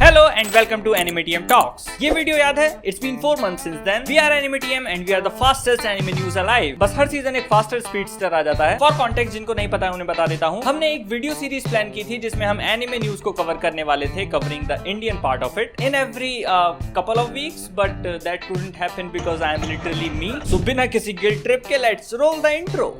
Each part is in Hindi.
Hello and welcome to Animatium Talks. ये वीडियो याद है? It's been 4 months since then. We are Animatium and we are the fastest anime news alive. बस हर सीजन एक फास्टर स्पीडस्टर आ जाता है. For context जिनको नहीं पता है उन्हें बता देता हूँ. हमने एक वीडियो सीरीज प्लान की थी जिसमें हम एनिमे न्यूज को कवर करने वाले थे, covering the Indian part of it in every couple of weeks, but that couldn't happen because I am literally me. So बिना किसी guilt trip के let's roll the intro.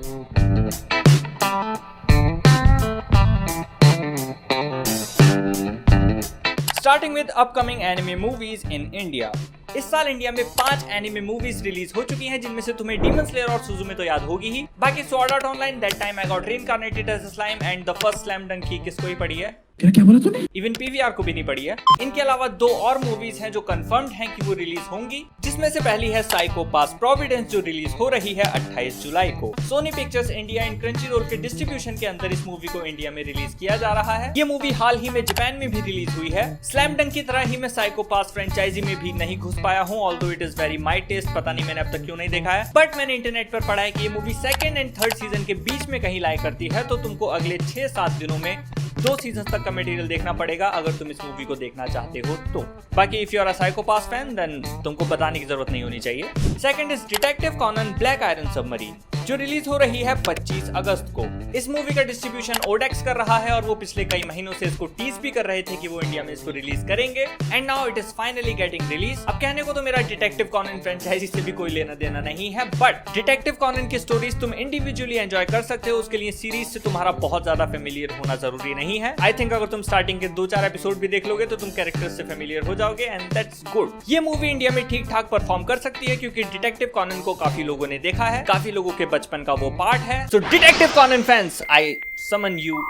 Starting with upcoming anime movies in India. इस साल इंडिया में 5 एनिमे मूवीज रिलीज हो चुकी हैं, जिनमें से तुम्हें डीमन स्लेयर और सुजुमे तो याद होगी ही. बाकी sword art online, that time I got reincarnated as a slime and the first slam dunk की किसको ही पड़ी है? क्या बोला तूने? इवन पीवीआर को भी नहीं पड़ी है. इनके अलावा 2 और मूवीज हैं जो कंफर्म्ड हैं कि वो रिलीज होंगी, जिसमें से पहली है साइको पास प्रोविडेंस जो रिलीज हो रही है 28 जुलाई को. Sony Pictures India and Crunchyroll के डिस्ट्रीब्यूशन के अंदर इस मूवी को इंडिया में रिलीज किया जा रहा है. ये मूवी हाल ही में जापान में भी रिलीज हुई है. स्लैम डंक की तरह ही मैं साइको पास फ्रेंचाइजी में भी नहीं घुस पाया हूँ, although it is very my taste. पता नहीं मैंने अब तक क्यों नहीं देखा है, बट मैंने इंटरनेट पर पढ़ा है कि ये movie 2nd and 3rd season के बीच में कहीं लाया करती है, तो तुमको अगले 6-7 दिनों में 2 सीजन तक का मटेरियल देखना पड़ेगा अगर तुम इस मूवी को देखना चाहते हो तो. बाकी if you are a Psycho Pass fan then तुमको बताने की जरूरत नहीं होनी चाहिए. Second is Detective Conan Black Iron Submarine, जो रिलीज हो रही है 25 अगस्त को. इस मूवी का डिस्ट्रीब्यूशन ओडेक्स कर रहा है और वो पिछले कई महीनों से इसको टीज भी कर रहे थे कि वो इंडिया में इसको रिलीज करेंगे, and now it is finally getting release. अब कहने को तो मेरा डिटेक्टिव कॉनन फ्रेंचाइजी से भी कोई लेना देना नहीं है, बट डिटेक्टिव कॉनन की स्टोरीज तुम इंडिविजुअली एंजॉय कर सकते हो. उसके लिए सीरीज से तुम्हारा बहुत ज्यादा फेमिलियर होना जरूरी नहीं है. आई थिंक अगर तुम स्टार्टिंग के 2-4 एपिसोड भी देख लोगे तो तुम कैरेक्टर्स से फेमिलियर हो जाओगे, एंड दैट्स गुड. ये मूवी इंडिया में ठीक ठाक परफॉर्म कर सकती है क्योंकि डिटेक्टिव कॉनन को काफी लोगों ने देखा है, काफी लोगों के बचपन का वो पार्ट है. So Detective Conan fans, I summon you.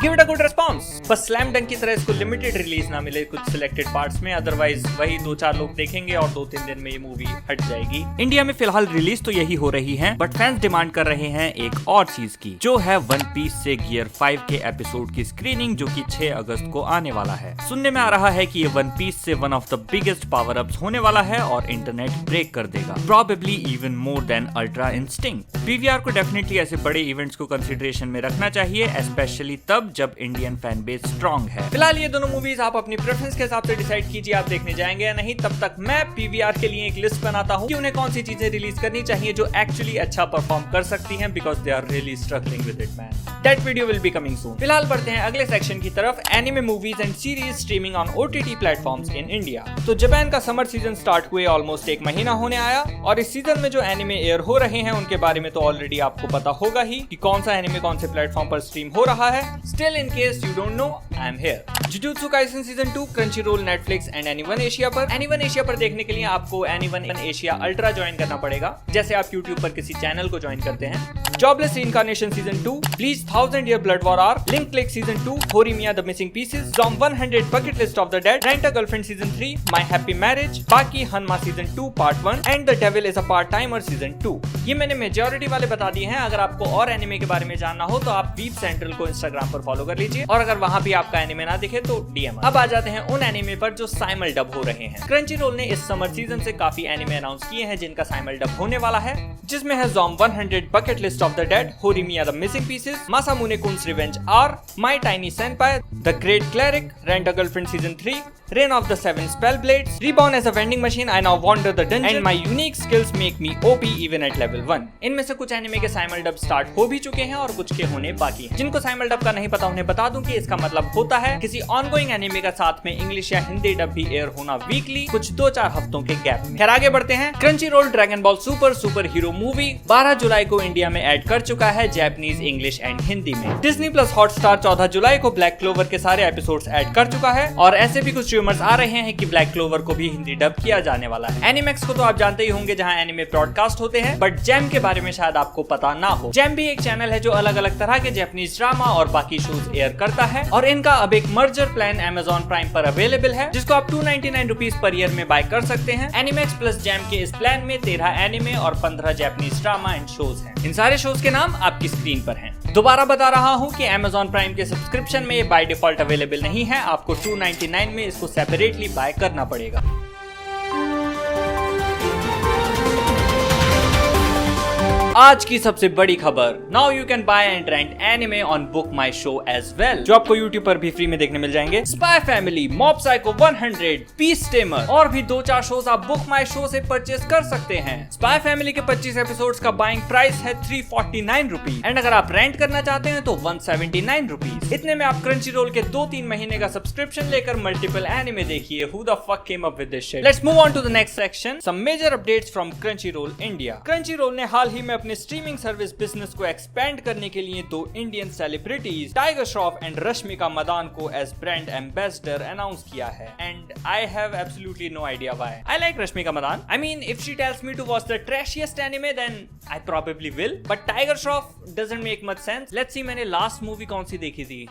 Give it a good response. बस स्लैम डंक की तरह इसको लिमिटेड रिलीज ना मिले कुछ सिलेक्टेड पार्ट्स में, अदरवाइज वही 2-4 लोग देखेंगे और 2-3 दिन में ये मूवी हट जाएगी. इंडिया में फिलहाल रिलीज तो यही हो रही है, बट फैंस डिमांड कर रहे हैं एक और चीज की, जो है वन पीस से गियर 5 के एपिसोड की स्क्रीनिंग, जो कि 6 अगस्त को आने वाला है. सुनने में आ रहा है कि ये वन पीस से one of the biggest power ups होने वाला है और इंटरनेट ब्रेक कर देगा, probably even more than ultra instinct. PVR को डेफिनेटली ऐसे बड़े इवेंट्स को कंसिडरेशन में रखना चाहिए, स्पेशली तब जब इंडियन फैन बेस स्ट्रॉन्ग है. फिलहाल ये दोनों मूवीज आप अपनी प्रेफरेंस के हिसाब से डिसाइड कीजिए आप देखने जाएंगे या नहीं. तब तक मैं पीवीआर के लिए एक लिस्ट बनाता हूँ कि उन्हें कौन सी चीजें रिलीज करनी चाहिए जो एक्चुअली अच्छा परफॉर्म कर सकती हैं, because they are really struggling with it man. That video will be coming soon. फिलहाल बढ़ते हैं अगले सेक्शन की तरफ, anime movies and series streaming on OTT platforms in India. तो जापान का समर सीजन स्टार्ट हुए ऑलमोस्ट 1 महीना होने आया, और इस सीजन में जो एनिमे एयर हो रहे हैं उनके बारे में तो ऑलरेडी आपको पता होगा ही कि कौन सा एनिमे कौन से प्लेटफॉर्म पर स्ट्रीम हो रहा है. Still in case you don't know, I am here. Jujutsu Kaisen season 2 Crunchyroll, Netflix and anyone Asia पर. एनीवन एशिया पर देखने के लिए आपको एनीवन एशिया अल्ट्रा ज्वाइन करना पड़ेगा, जैसे आप यूट्यूब पर किसी चैनल को ज्वाइन करते हैं. Jobless reincarnation season 2, bleach 1000 year blood war arc, link click season 2, Horimiya the missing pieces, Zom 100 bucket list of the dead, rent a girlfriend season 3, my happy marriage, बाकी Hanma season 2 part 1 and the devil is a part timer season 2. ये मैंने मेजॉरिटी वाले बता दिए हैं. अगर आपको और एनिमे के बारे में जानना हो तो आप वीप सेंट्रल को इंस्टाग्राम पर फॉलो कर लीजिए, और अगर वहां भी आपका एनिमे ना दिखे तो डीएम. अब आ जाते हैं उन एनिमे पर जो साइमल डब हो रहे हैं. क्रंचीरोल ने इस समर सीजन से काफी एनिमे अनाउंस किए हैं जिनका साइमल डब होने वाला है, जिसमें है Zom 100 bucket list of the dead, Horimiya the missing pieces, Masamune kun's revenge R, my tiny senpai, the great cleric, rent a girlfriend season 3, Reign of the 7 spell blades, reborn as a vending machine, I now wander the dungeon, and my unique skills make me OP even at level 1. इनमें से कुछ एनिमे के साइमल डब स्टार्ट हो भी चुके हैं और कुछ के होने बाकी हैं. जिनको साइमल डब का नहीं पता उन्हें बता दूं कि इसका मतलब होता है किसी ऑनगोइंग एनिमे का साथ में इंग्लिश या हिंदी डब भी एयर होना वीकली, कुछ 2-4 हफ्तों के गैप में. खैर आगे बढ़ते हैं. Crunchyroll dragon ball super hero movie 12 जुलाई को इंडिया में ऐड कर चुका है, जापानीज, इंग्लिश एंड हिंदी में. डिज्नी प्लस हॉटस्टार 14 जुलाई को ब्लैक क्लोवर के सारे एपिसोड्स ऐड कर चुका है, और ऐसे भी कुछ रूमर्स आ रहे हैं कि ब्लैक क्लोवर को भी हिंदी डब किया जाने वाला है. एनिमैक्स को तो आप जानते ही होंगे जहां एनिमे ब्रॉडकास्ट होते हैं, बट जेम के बारे में शायद आपको पता ना हो. जेम भी एक चैनल है जो अलग अलग तरह के जापानीज ड्रामा और बाकी शोज एयर करता है, और इनका अब एक मर्जर प्लान Amazon प्राइम पर अवेलेबल है, जिसको आप 299 रुपीज पर ईयर में बाय कर सकते हैं. एनिमैक्स प्लस जेम के इस प्लान में 13 एनिमे और 15 जापानीज ड्रामा एंड शोज हैं. इन सारे शोज के नाम आपकी स्क्रीन पर हैं. दोबारा बता रहा हूँ कि Amazon प्राइम के सब्सक्रिप्शन में ये बाय डिफॉल्ट अवेलेबल नहीं है, आपको 299 में इसको सेपरेटली बाय करना पड़ेगा. आज की सबसे बड़ी खबर, now you can buy and rent anime on Book My Show as well, जो आपको यूट्यूब पर भी फ्री में देखने मिल जाएंगे। स्पाई फैमिली, मॉब साइको 100, पीस टेमर और भी 2-4 शोज आप बुक माई शो से परचेज कर सकते हैं। स्पाई फैमिली के 25 एपिसोड्स का बाइंग प्राइस है 349 रुपीज एंड अगर आप रेंट करना चाहते हैं तो 179 रुपीज। इतने में आप क्रंची रोल के 2-3 महीने का सब्सक्रिप्शन लेकर मल्टीपल एनिमे देखिए। Who the fuck came up with this shit. Let's move on to the next section, some major updates from Crunchyroll India. Crunchyroll ने हाल ही में अपने स्ट्रीमिंग सर्विस बिजनेस को एक्सपेंड करने के लिए 2 Indian celebrities Tiger Shroff and Rashmika Madan को एज ब्रांड एम्बेसडर अनाउंस किया है and I have absolutely no idea why. I like Rashmika Madan. I mean if she tells me to watch the trashiest anime then I probably will, but Tiger Shroff doesn't make much sense. Let's see मैंने लास्ट मूवी कौन सी देखी थी,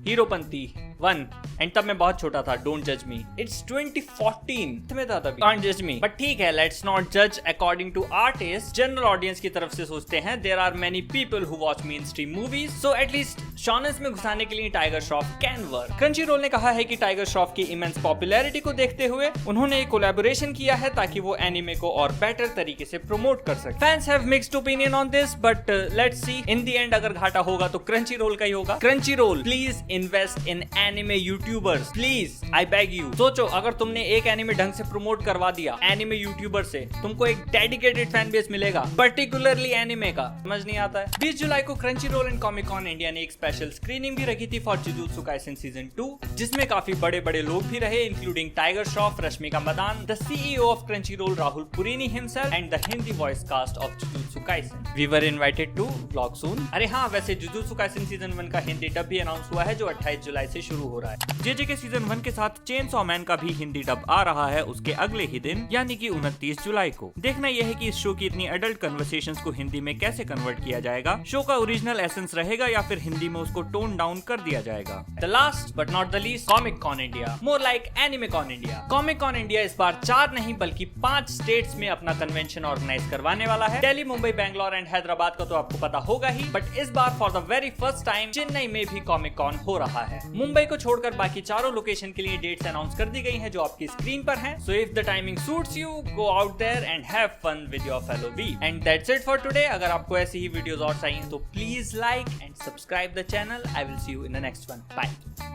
हीरोपंती 1 एंड तब मैं बहुत छोटा था। डोंट जज मी, इट्स 2014 में था तभी। कांट जज मी, बट ठीक है, लेट्स नॉट जज according to artist. General audience की तरफ से सोचते हैं there are many people who watch main stream movies, so at least शॉनर्स में घुसाने के लिए Tiger Shroff can work. Crunchyroll ने कहा है कि टाइगर श्रॉफ की इमेंस पॉपुलैरिटी को देखते हुए उन्होंने एक कोलैबोरेशन किया है ताकि वो एनिमे को और बेटर तरीके से प्रमोट कर सके। Fans have mixed opinion on this, but let's see. In the end अगर घाटा होगा तो क्रंची रोल का ही होगा। Crunchyroll, please invest in anime YouTubers, please, I beg you. सोचो, अगर तुमने एक एनिमे ढंग से प्रमोट करवा दिया एनिमे यूट्यूबर से, तुमको एक डेडिकेटेड फैन बेस मिलेगा, पर्टिकुलरली एनिमे का। समझ नहीं आता है। 20 जुलाई को Crunchyroll and Comic Con India ने एक स्पेशल स्क्रीनिंग भी रखी थी फॉर जुजुत्सु काइसेन सीजन 2, जिसमें काफी बड़े बड़े लोग भी रहे, including Tiger Shroff, Rashmika Mandanna, the CEO of Crunchyroll Rahul Purini himself and the Hindi voice cast of Jujutsu Kaisen. We were invited to vlog soon. अरे हाँ, वैसे जुजुत्सु काइसेन सीजन 1 का हिंदी डब भी अनाउंस हुआ है जो 28 जुलाई से शुरू हो रहा है। जेजे के सीजन 1 के साथ चेनसॉ मैन का भी हिंदी डब आ रहा है उसके अगले ही दिन, यानी कि 29 जुलाई को। देखना यह है कि इस शो की इतनी एडल्ट कन्वर्सेशंस को हिंदी में कैसे कन्वर्ट किया जाएगा। शो का ओरिजिनल एसेंस रहेगा या फिर हिंदी में उसको टोन डाउन कर दिया जाएगा। The last but not the least, Comic Con India, more like anime Con India. Comic Con India इस बार 4 नहीं बल्कि 5 स्टेट्स में अपना कन्वेंशन ऑर्गेनाइज करवाने वाला है। दिल्ली, मुंबई, बैंगलोर एंड हैदराबाद का तो आपको पता होगा ही, बट इस बार for the very first time Chennai में भी कॉमिक कॉन हो रहा है। मुंबई को छोड़कर बाकी चारों लोकेशन के लिए डेट्स अनाउंस कर दी गई हैं जो आपकी स्क्रीन पर हैं। So if the timing suits you, go out there and have fun with your fellow weeb. And that's it for today. अगर आपको ऐसी ही वीडियोस और चाहिए तो please like and subscribe the channel. I will see you in the next one. Bye.